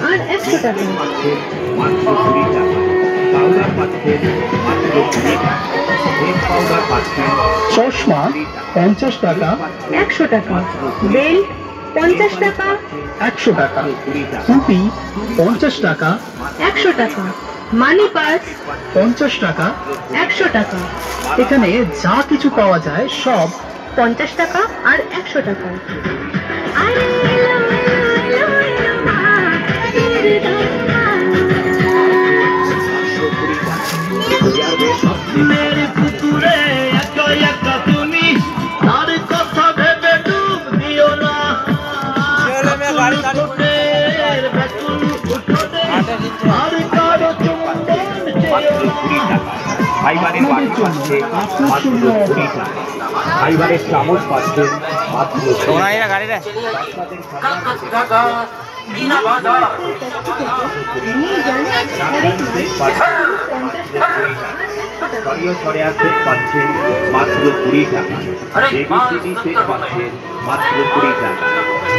আর 100 টাকা। মাত্র 20 টাকা। পাউডার পাচ্ছেন মাত্র 20 টাকা। হেড পাউডার পাচ্ছেন চশমা 50 টাকা 100 টাকা। বেল্ট 50 টাকা 100 টাকা, টুপি 50 টাকা 100 টাকা। মানি পার্স 50 টাকা। 100 টাকা। এখানে যা কিছু পাওয়া যায় সব 50 টাকা আর 100 টাকা। আরে মেরে পুকুরে একা একা তুমি, তার কথা ভেবে ডুব দিও না। আর কারো চুম্বন চেয়েও না। ফাইবারের বাটি পাচ্ছে মাত্র 20 টাকা। ফাইবারের চামচ পাচ্ছেন মাত্র 20 টাকা। ছড়িয়ে ছড়িয়ে সেট পাচ্ছেন মাত্র 20 টাকা। এবিসিডি সেট পাচ্ছেন মাত্র 20 টাকা।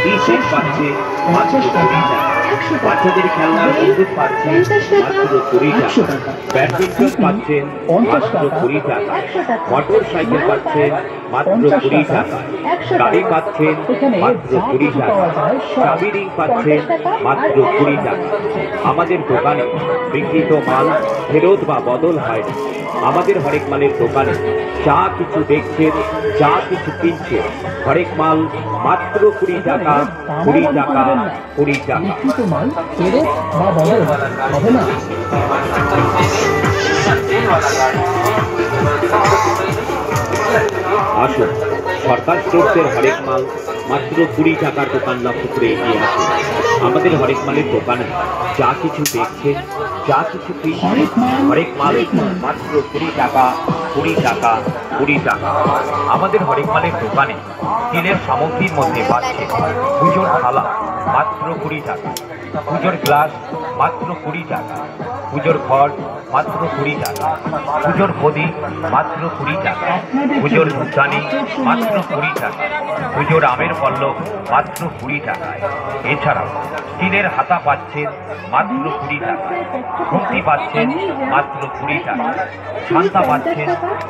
টি সেট পাচ্ছেন মাত্র 20 টাকা। বাচ্চাদের খেলনার বন্দুক পাচ্ছেন মাত্র 20 টাকা। ব্যাডমিন্টন পাচ্ছেন মাত্র 20 টাকা। মোটর সাইকেল পাচ্ছেন মাত্র 20 টাকা। গাড়ি পাচ্ছেন মাত্র 20 টাকা। চাবি রিং পাচ্ছেন মাত্র 20 টাকা। আমাদের দোকানে বিক্রিত মাল ফেরত বা বদল হয় না। আমাদের হরেক মালের দোকানে যা কিছু দেখছেন, যা কিছু কিনছেন, হরেক মাল মাত্র 20 টাকা, 20 টাকা, 20 টাকা। লিখিত মাল ফেরত বা বদল হবে না। আসুন, সরকার স্টোরসের হরেক মাল মাত্র 20 টাকার দোকান লক্ষ্য করে এগিয়ে আসুন। আমাদের হরেক মালের দোকানে যা কিছু দেখছেন, যা কিছু কিনছেন, হরেক মাল মাত্র 20 টাকা, 20 টাকা, 20 টাকা। আমাদের হরেক মালের দোকানে স্টিলের সামগ্রীর মধ্যে পাচ্ছে পুজোর থালা মাত্র 20 টাকা, পুজোর গ্লাস মাত্র 20 টাকা, পুজোর ঘর মাত্র 20 টাকা, পুজোর প্রদীপ মাত্র 20 টাকা, পুজোর ধূপদানি মাত্র 20 টাকা, পুজোর আমের পল্লব মাত্র 20 টাকায়। এছাড়াও স্টিলের হাতা পাচ্ছেন মাত্র 20 টাকায়, খুন্তি পাচ্ছেন মাত্র 20 টাকায়, ছান্তা পাচ্ছেন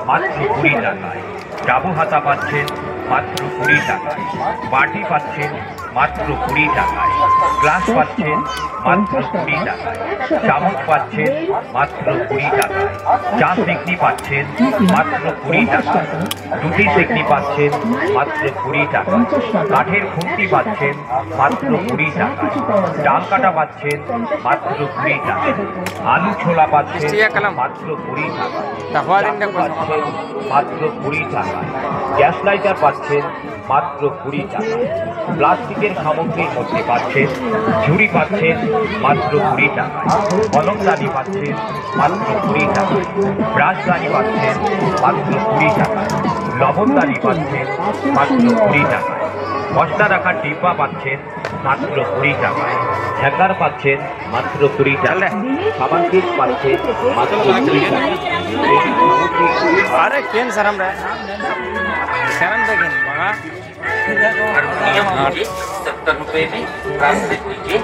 মাত্র 20 টাকায়, ডাবু হাতা পাচ্ছেন মাত্র 20 টাকায়, বাটি পাচ্ছেন মাত্র 20 টাকায়, গ্লাস পাচ্ছেন মাত্র 20 টাকায়, চামচ পাচ্ছেন মাত্র 20 টাকায়, চা সেকনি পাচ্ছেন মাত্র 20 টাকায়, রুটি সেকনি পাচ্ছেন মাত্র 20 টাকায়, কাঠের খুন্তি পাচ্ছেন মাত্র 20 টাকায়, ডাল কাটা পাচ্ছেন মাত্র 20 টাকায়, আলু ছোলা পাচ্ছেন মাত্র 20 টাকায়, পাচ্ছেন মাত্র 20 টাকায়, গ্যাস লাইটার পাচ্ছেন মাত্র 20 টাকায়, প্লাস্টিকের সামগ্রীর মধ্যে পাচ্ছেন ঝুড়ি পাচ্ছেন মাত্র 20 টাকায়, কলমদানি পাচ্ছেন মাত্র 20 টাকায়, ব্রাশদানি পাচ্ছেন মাত্র 20 টাকায়, লবণদানি পাচ্ছেন মাত্র 20 টাকায়, মশলা রাখার ডিব্বা পাচ্ছেন মাত্র 20 টাকায়, হ্যাঙ্গার পাচ্ছেন মাত্র 20 টাকায়, সাবান কেস পাচ্ছেন মাত্র 20 টাকায়। अरे केन शरम रहे शरम देखें बगा 70 रुपए में रास्ते लीजिए,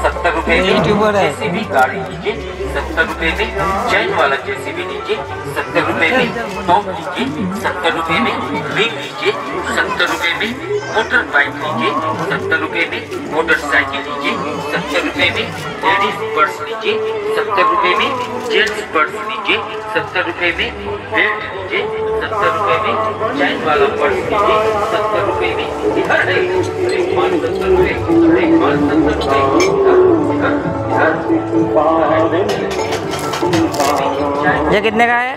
70 रुपए में जेसीबी गाड़ी लीजिए, 70 रुपए में चैन वाला जेसीबी लीजिए, 70 रुपए में टॉप लीजिए, 70 रुपए में रिंग लीजिए, 70 रुपए में मोटर बाइक लीजिए, 70 रुपए में मोटरसाइकिल लीजिए, 70 रुपए में लेडीज पर्स लीजिए, 70 रुपए में जेंट्स पर्स लीजिए, 70 रुपए में बेल्ट लीजिए, 70 रुपए में चैन वाला पर्स लीजिए, 70 रुपए में ये कितने का है?